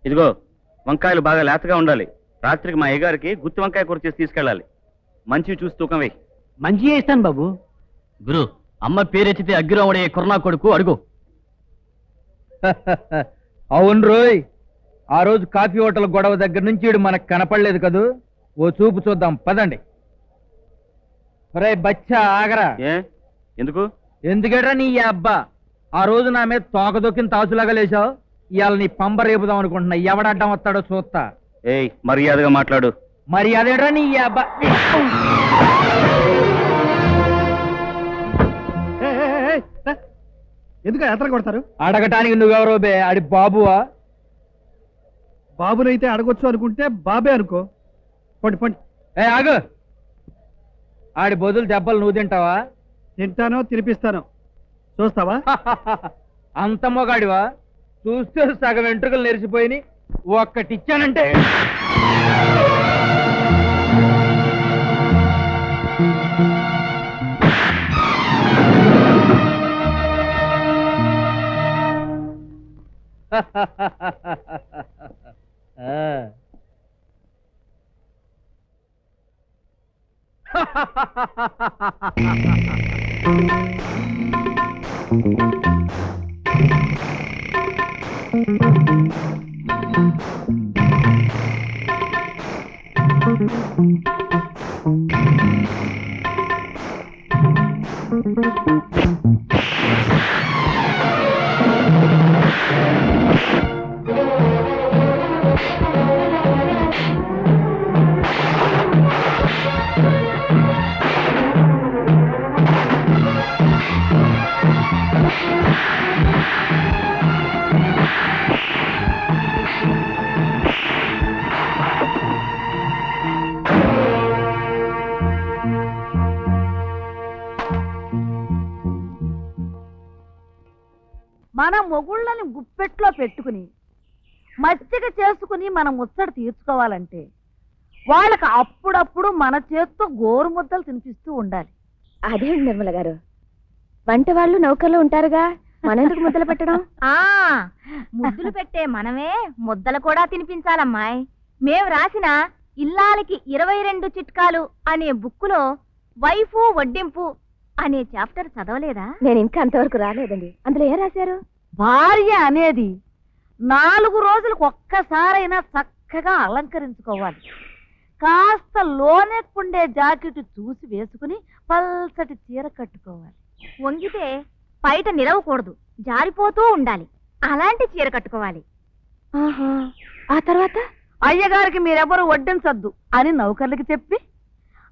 ఇదిగో వంకాయలు బాగా లేతగా ఉండాలి. రాత్రికి మా అయ్యగారికి గుత్తి వంకాయ కూర చేసి తీసుకెళ్ళాలి. మంచివి చూసి తూకం వేయి. మంచిగా ఇస్తాను బాబు. గురు, అమ్మ పేరెత్తితే అగ్గిరాముడే కొరనా కొడుకు అడుగు. అవును రోయ్, ఆ రోజు కాఫీ హోటల్ గొడవ దగ్గర నుంచి వీడు మనకు కనపడలేదు కదూ. ఓ చూపు చూద్దాం పదండి. రే బచ్చా ఆగరా. ఎందుకు? ఎందుకేట్రా నీ అబ్బా ఆ రోజు నా మీద తోకదొక్కిన తాసులాగా లేచావు. ఇవాళ నీ పంబ రేపుదాం అనుకుంటున్నా. ఎవడడ్డం వస్తాడో చూస్తా. ఏయ్, మర్యాదగా మాట్లాడు. మర్యాదేట్రా నీ అబ్బా. ఎందుకు ఎత్తర కొడతారు? అడగటానికి నువ్వెవరో బే? ఆడి బాబువా? బాబునైతే అడగొచ్చు అనుకుంటే బాబే అనుకో. పండి పండి. ఆగు. ఆడి బదులు దెబ్బలు నువ్వు తింటావా? తింటానో తినిపిస్తానో చూస్తావా? అంత మొగాడివా? చూస్తే సగం వెంట్రుకలు నెరిసిపోయి ఒక్కటిచ్చానంటే మన మొగుళ్ళని గుప్పెట్లో పెట్టుకుని మచ్చిక చేసుకుని మనం ముచ్చట తీర్చుకోవాలంటే వాళ్ళకి అప్పుడప్పుడు మన చేత్తో గోరు ముద్దలు తినిపిస్తూ ఉండాలి. అదే నిర్మల గారు, వంట వాళ్ళు నౌకర్లు ఉంటారుగా, మనెందుకు ముద్దలు పెట్టడం? ముద్దులు పెట్టే మనమే ముద్దలు కూడా తినిపించాలమ్మాయి. మేం రాసిన ఇల్లాలకి 22 చిట్కాలు అనే బుక్కులో వైఫు వడ్డింపు అనే చాప్టర్ చదవలేదా? నేను ఇంకా అంతవరకు రాలేదండి. అందులో ఏం రాశారు? భార్య అనేది 4 రోజులకు ఒక్కసారైనా చక్కగా అలంకరించుకోవాలి. కాస్త లోనెక్కుండే జాకెట్ చూసి వేసుకుని పల్సటి చీర కట్టుకోవాలి. వంగితే బయట నిలవకూడదు, జారిపోతూ ఉండాలి. అలాంటి చీర కట్టుకోవాలి. ఆ తర్వాత అయ్యగారికి మీరెవరు వడ్డించొద్దు అని నౌకర్లకి చెప్పి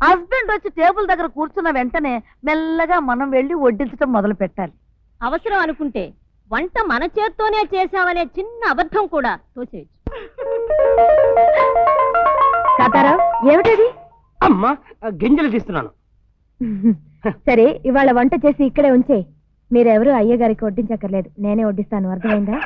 హస్బెండ్ వచ్చి టేబుల్ దగ్గర కూర్చున్న వెంటనే మెల్లగా మనం వెళ్ళి వడ్డించడం మొదలు పెట్టాలి. అవసరం అనుకుంటే వంట మన చేత్తోనే చేశామనే చిన్న అబద్ధం కూడా తోచేయచ్చు. తాతారావు, ఏమిటది? అమ్మా, గింజలు తీస్తున్నాను. సరే, ఇవాళ వంట చేసి ఇక్కడే ఉంచే. మీరెవరు అయ్యగారికి వడ్డించక్కర్లేదు, నేనే వడ్డిస్తాను. అర్థమైందా?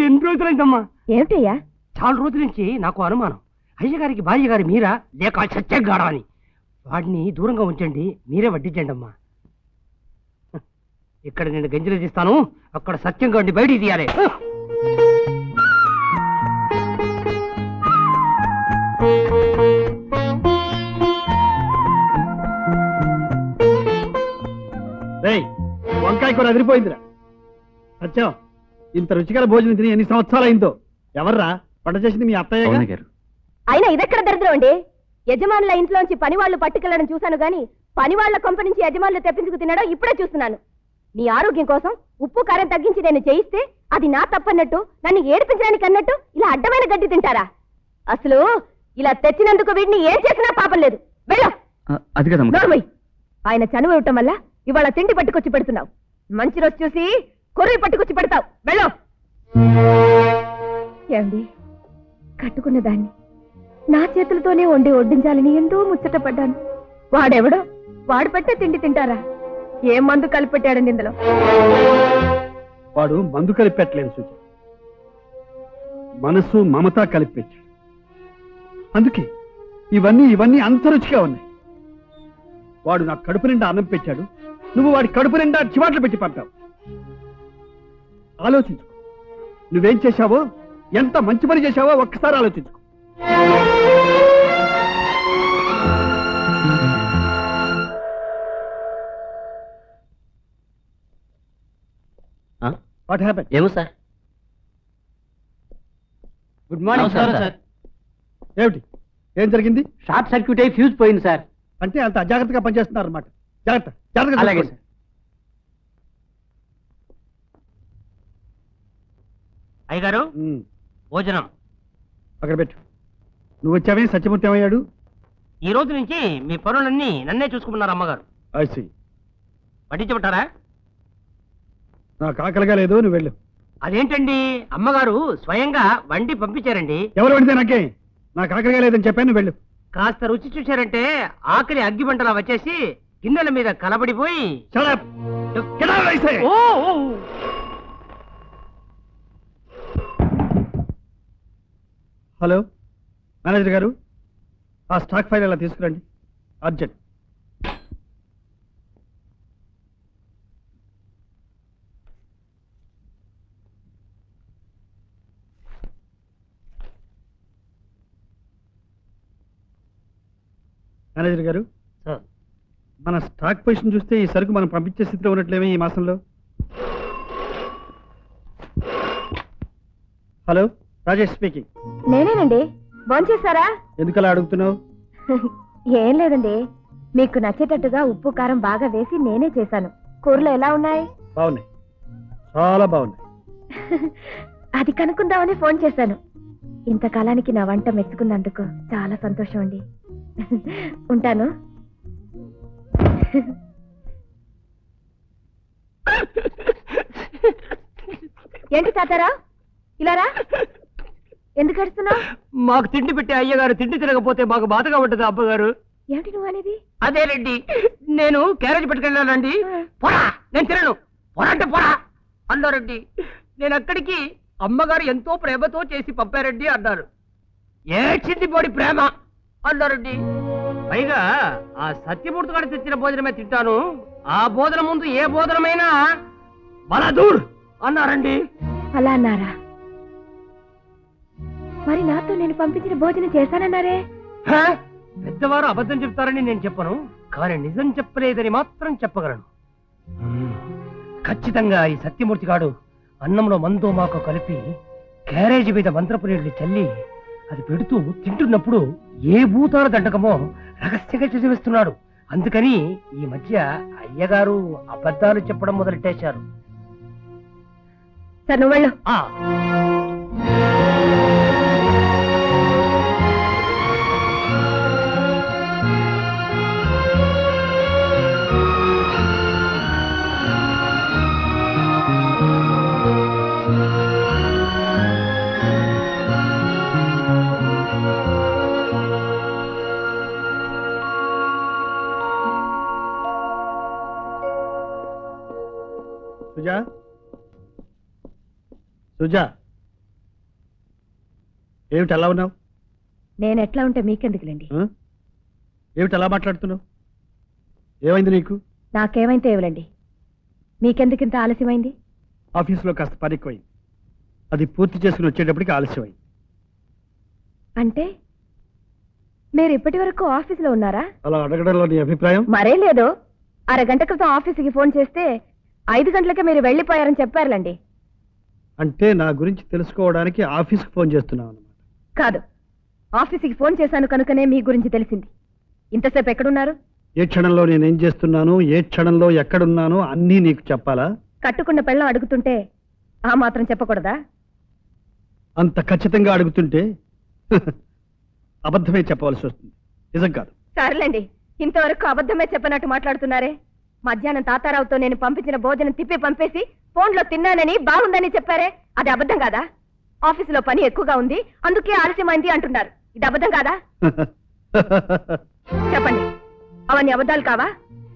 ఎన్ని రోజులైందమ్మా? ఏమిటయ్యా? చాలా రోజుల నుంచి నాకు అనుమానం, అయ్యగారికి భార్య గారి మీరా లేక సత్యంగాడా అని. వాడిని దూరంగా ఉంచండి, మీరే వడ్డించండి అమ్మా. ఇక్కడ నేను గంజలు తీస్తాను, అక్కడ సత్యంగాడిని బయటికి తీయాలి. వంకాయ కూర అదిరిపోయిందిరా. సత్యం, ఇంత రుచికర భోజనం తిని ఎన్ని సంవత్సరాలు అయిందో. ఎవర్రా వంట చేసింది? మీ అత్తయ్య గారు. అయినా ఇదెక్కడ దరిద్రం అండి? యజమానుల ఇంట్లోంచి పని వాళ్ళు పట్టుకెళ్లడం చూశాను గాని పని వాళ్ళ కొంప నుంచి యజమానులు తెప్పించుకు తినడం ఇప్పుడే చూస్తున్నాను. నీ ఆరోగ్యం కోసం ఉప్పు కారం తగ్గించి నేను చేయిస్తే అది నా తప్పన్నట్టు, నన్ను ఏడిపించడానికి అన్నట్టు ఇలా అడ్డమైన గడ్డి తింటారా? అసలు ఇలా తెచ్చినందుకు వీడిని ఏం చేసినా పాపం లేదు. వెళ్ళు. ఆయన చనువు ఇవ్వటం వల్ల ఇవాళ తిండి పట్టుకొచ్చి పెడుతున్నావు. మంచి రోజు చూసి కొర్రీ పట్టుకొచ్చి పెడతావు. వెళ్ళు. ఏమండి, కట్టుకున్న దాన్ని నా చేతులతోనే వండి వడ్డించాలని ఎంతో ముచ్చటపడ్డాను. వాడెవడో వాడు పెట్టే తిండి తింటారా? ఏం మందు కలిపెట్టాడండి ఇందులో? వాడు మందు కలిపెట్టలేదు సుజ, మనసు మమత కలిపెట్టాడు. అందుకే ఇవన్నీ అంత రుచిగా ఉన్నాయి. వాడు నాకు కడుపు నిండా అన్నం పెట్టాడు, నువ్వు వాడి కడుపు నిండా చివాట్లు పెట్టి పంపావు. ఆలోచించు, నువ్వేం చేశావో ఎంత మంచి పని చేశావో ఒక్కసారి ఆలోచించుకో. What happen? ఏమో సార్. Good morning sir. ఏమిటి, ఏం జరిగింది? షార్ట్ సర్క్యూట్ అయి ఫ్యూజ్ పోయింది సార్. అంటే అంత అజాగ్రత్తగా పనిచేస్తున్నారు అన్నమాట. జాగ్రత్త జాగ్రత్తగా అలాగే చూసుకోండి. సార్. అయ్యగారు భోజనం అక్కడ పెట్టు. నువ్వు వచ్చావే, సత్యమూర్తి ఏమయ్యాడు? ఈ రోజు నుంచి మీ పనులన్నీ నన్నే చూసుకుంటున్నారు అమ్మగారు. I see. పట్టించబట్టారా? నాకు ఆకలిగా లేదు, నువ్వు వెళ్ళు. అదేంటండి, అమ్మగారు స్వయంగా వండి పంపించారండి. ఎవరు పడితే నాకే, నాకు ఆకలిగా లేదని చెప్పాను, నువ్వు వెళ్ళు. కాస్త రుచి చూశారంటే ఆకలి అగ్గిమంటలా వచ్చేసి గిన్నెల మీద కలబడిపోయి. Shut up! Get out, I say! ఓ ఓ. హలో మేనేజర్ గారు, ఆ స్టాక్ ఫైల్ అలా తీసుకురండి, అర్జెంట్. మేనేజర్ గారు, సార్, మన స్టాక్ పొజిషన్ చూస్తే ఈ సరుకు మనం పంపించే స్థితిలో ఉన్నట్లేమే ఈ మాసంలో. Hello, Rajesh speaking. నేనేనండి. భోంచేశారా? ఎందుకలా అడుగుతున్నావు? ఏం లేదండి, మీకు నచ్చేటట్టుగా ఉప్పు కారం బాగా వేసి నేనే చేశాను. కూరలు ఎలా ఉన్నాయి? బాగున్నాయి, చాలా బాగున్నాయి. అది కనుక్కుందామని ఫోన్ చేశాను. ఇంతకాలానికి నా వంట మెచ్చుకున్నందుకు చాలా సంతోషం అండి. ఉంటాను. ఏంటి తాతారా, ఇలారా? ఎందుకు అడుస్తున్నావు? మాకు తిండి పెట్టే అయ్యగారు తిండి తినకపోతే మాకు బాధగా ఉంటుంది అబ్బగారు. ఏమిటి నువ్వు అనేది? అదేనండి, నేను క్యారేజ్ పెట్టుకెళ్ళానండి. పోరా, నేను తినను, పోరా అంటే పోరా అన్నారండి. నేను అక్కడికి అమ్మగారు ఎంతో ప్రేమతో చేసి పంపారండి అన్నారు. ఏడ్చింది పోడి ప్రేమ అన్నారండి. పైగా ఆ సత్యమూర్తి గారు తెచ్చిన భోజనమే తింటాను, ఆ భోజనం ముందు ఏ భోజనమైనా బలదూర్ అన్నారండి. అలా అన్నారా? మరి నాతో నేను పంపించిన భోజనం చేశానన్నారే? హ? పెద్దవారు అబద్ధం చెప్తారని నేను చెప్పను, కానీ నిజం చెప్పలేదని మాత్రం చెప్పగలను. ఖచ్చితంగా ఈ సత్యమూర్తి గాడు అన్నంలో మందో మాకు కలిపి క్యారేజీ మీద మంత్రపు నీళ్లు చల్లి అది పెడుతూ తింటున్నప్పుడు ఏ భూతాల దండకమో రహస్యంగా చేసేస్తున్నాడు. అందుకని ఈ మధ్య అయ్యగారు అబద్ధాలు చెప్పడం మొదలెట్టేశారు. సరే నువ్వు వెళ్ళు. సుజా, సుజా, ఏమిటి అలా ఉన్నావు? నేను ఎట్లా ఉంటే మీకెందుకులేండి. ఏమిటి అలా మాట్లాడుతున్నావు? ఏమైంది నీకు? నాకేమైతే ఏవలండి, మీకెందుకింత ఆలస్యమైంది? ఆఫీసులో కాస్త పని ఎక్కువైంది, అది పూర్తి చేసుకుని వచ్చేటప్పటికి ఆలస్యమైంది. అంటే మీరు ఇప్పటి వరకు ఆఫీసులో ఉన్నారా? అలా అడగడంలో నీ అభిప్రాయం? మరే లేదు, అరగంట క్రితం ఆఫీసుకి ఫోన్ చేస్తే 5 గంటలకే మీరు వెళ్ళిపోయారని చెప్పారులండి. అంటే నా గురించి తెలుసుకోవడానికి ఆఫీస్కి ఫోన్ చేస్తున్నావు అన్నమాట? కాదు, ఆఫీసుకి ఫోన్ చేశాను కనుకనే మీ గురించి తెలిసింది. ఇంతసేపు ఎక్కడున్నారు? ఏ క్షణంలో నేనేం చేస్తున్నాను, ఏ క్షణంలో ఎక్కడున్నానో అన్నీ నీకు చెప్పాలా? కట్టుకున్న పెళ్ళం అడుగుతుంటే ఆ మాత్రం చెప్పకూడదా? అంత ఖచ్చితంగా అడుగుతుంటే అబద్ధమే చెప్పవలసి వస్తుంది, నిజం కాదు. సర్లేండి, ఇంతవరకు అబద్ధమే చెప్పనట్టు మాట్లాడుతున్నారే. మధ్యాహ్నం తాతారావుతో నేను పంపించిన భోజనం తిప్పి పంపేసి ఫోన్లో తిన్నానని బాగుందని చెప్పారే, అది అబద్ధం కాదా? ఆఫీసులో పని ఎక్కువగా ఉంది అందుకే ఆలస్యమైంది అంటున్నారు, ఇది అబద్ధం కాదా? చెప్పండి, అవన్నీ అబద్ధాలు కావా?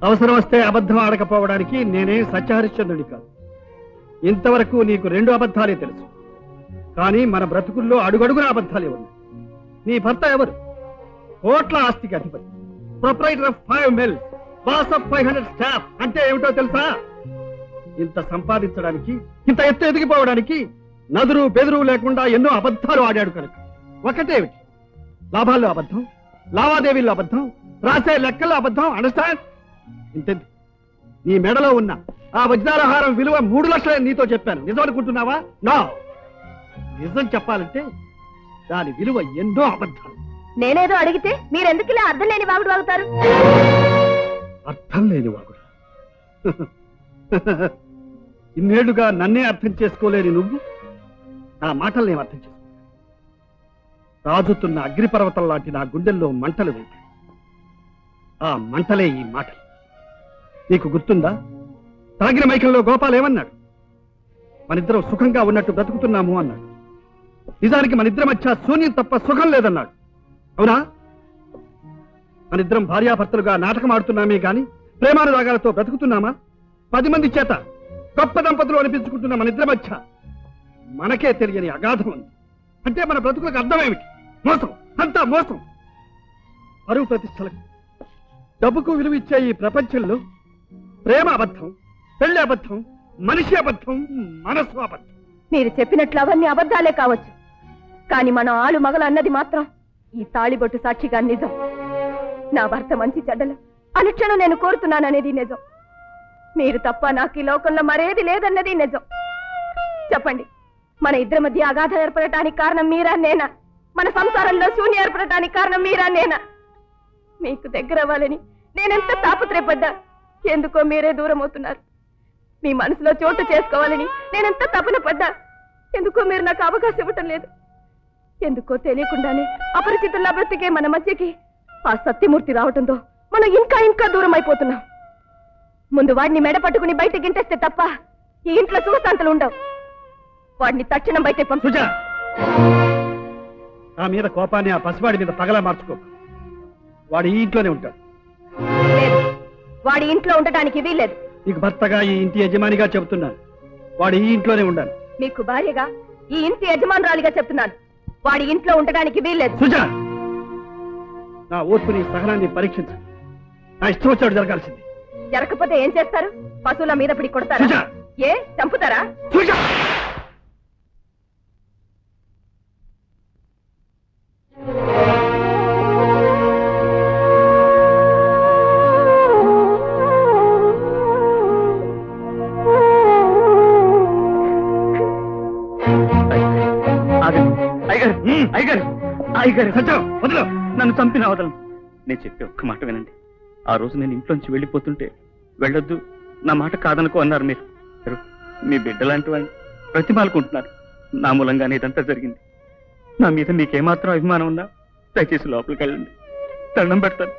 అవసరం వస్తే అబద్ధం ఆడకపోవడానికి నేనే సత్యహరిశ్చంద్రుడి కాదు. ఇంతవరకు నీకు 2 అబద్ధాలే తెలుసు, కానీ మన బ్రతుకుల్లో అడుగడుగున అబద్ధాలే ఉన్నాయి. నీ భర్త ఎవరు? కోట్ల ఆస్తికి అధిపతి, proprietor of 5 mills, boss of 500 staff. అంటే ఏమిటో తెలుసా? ఇంత సంపాదించడానికి, ఇంత ఎత్తు ఎదిగిపోవడానికి నదురు బెదురు లేకుండా ఎన్నో అబద్ధాలు ఆడాడు కనుక ఒకటేమిటి, లాభాల్లో అబద్ధం, లావాదేవీల్లో అబద్ధం, రాసే లెక్కల్లో అబద్ధం. అండర్స్టాండ్? ఇంతెందు, నీ మెడలో ఉన్న ఆ వజ్రాలహారం విలువ 3 లక్షలని నీతో చెప్పాను. నిజం అనుకుంటున్నావా? నో. నిజం చెప్పాలంటే దాని విలువ ఎన్నో అబద్ధాలు. నేనేదో అడిగితే మీరెందుకు ఇలా అర్థం లేని వాగుడు వాగుతారు? అర్థం లేని వాగుడు. ఇన్నేళ్లుగా నన్నే అర్థం చేసుకోలేని నువ్వు నా మాటల్ని అర్థం చేసుకో. రాజుతున్న అగ్నిపర్వతం లాంటి నా గుండెల్లో మంటలు వేయి. ఆ మంటలే ఈ మాటలు. నీకు గుర్తుందా, తాగిన మైకంలో గోపాల్ ఏమన్నాడు? మనిద్దరం సుఖంగా ఉన్నట్టు బ్రతుకుతున్నాము అన్నాడు. నిజానికి మనిద్దరి మధ్య శూన్యం తప్ప సుఖం లేదన్నాడు. అవునా? మనిద్దరం భార్యాభర్తలుగా నాటకం ఆడుతున్నామే గాని ప్రేమానురాగాలతో బ్రతుకుతున్నామా? 10 మంది చేత గొప్ప దంపతులు అనిపించుకుంటున్న మనిద్దరి మధ్య మనకే తెలియని అగాధం ఉంది. అంటే మన బ్రతుకులకు అర్థమేమిటి? మోసం, అంతా మోసం. పరువు ప్రతిష్టలకు, డబ్బుకు విలువ ఇచ్చే ఈ ప్రపంచంలో ప్రేమ అబద్ధం, పెళ్లి అబద్ధం, మనిషి అబద్ధం, మనసు అబద్ధం. మీరు చెప్పినట్లు అవన్నీ అబద్ధాలే కావచ్చు, కానీ మన ఆలు మగలు అన్నది మాత్రం ఈ తాళిబొట్టు సాక్షిగా నిజం. నా భర్త మంచి చెడ్డలు అనుక్షణం నేను కోరుతున్నాననేది నిజం. మీరు తప్ప నాకు ఈ లోకంలో మరేది లేదన్నది నిజం. చెప్పండి, మన ఇద్దరి మధ్య అగాధం ఏర్పడటానికి కారణం మీరా నేనా? మన సంసారంలో శూన్యం ఏర్పడటానికి కారణం మీరా నేనా? మీకు దగ్గర అవ్వాలని నేనెంత తాపత్రయపడ్డా, ఎందుకో మీరే దూరం అవుతున్నారు. మీ మనసులో చోటు చేసుకోవాలని నేనెంత తపన పడ్డా, ఎందుకో మీరు నాకు అవకాశం ఇవ్వటం లేదు. ఎందుకో తెలియకుండానే అపరిచితుల్లా బ్రతికే మన మధ్యకి ఆ సత్యమూర్తి రావటంతో మనం ఇంకా ఇంకా దూరం అయిపోతున్నాం. ముందు వాడిని మెడ పట్టుకుని బయట గింటేస్తే తప్ప ఈ ఇంట్లో సుఖశాంతులు ఉండవు. వాడిని తక్షణం బయట పంపు. సుజా, నా మీద కోపాన్ని ఆ పసివాడి మీద పగలా మార్చుకో. వాడు ఈ ఇంట్లోనే ఉంటాడు. లేదు, వాడి ఇంట్లో ఉండటానికి వీల్లేదు. నీకు భర్తగా, ఈ ఇంటి యజమానిగా చెబుతున్నాను, వాడు ఈ ఇంట్లోనే ఉండాలి. మీకు భార్యగా, ఈ ఇంటి యజమానురాలిగా చెప్తున్నాను, వాడి ఇంట్లో ఉండడానికి వీల్లేదు. సుజా, నా ఓర్పుని, సహనాన్ని పరీక్షించు. నా ఇష్టం వచ్చాడు జరగాల్సింది. జరగకపోతే ఏం చేస్తారు? పశువుల మీద పిడి కొడతారా? సుజా! ఏ చంపుతారా? సుజా! వదలు, నన్ను చంపిన వదలను. నేను చెప్పే ఒక్క మాట వినండి. ఆ రోజు నేను ఇంట్లోంచి వెళ్ళిపోతుంటే వెళ్ళొద్దు, నా మాట కాదనుకో అన్నారు మీరు. మీ బిడ్డలాంటి వాడిని ప్రతిమాలుకుంటున్నారు. నా మూలంగానే ఇదంతా జరిగింది. నా మీద మీకేమాత్రం అభిమానం ఉందా? దయచేసి లోపలికి వెళ్ళండి, దండం పెడతాను.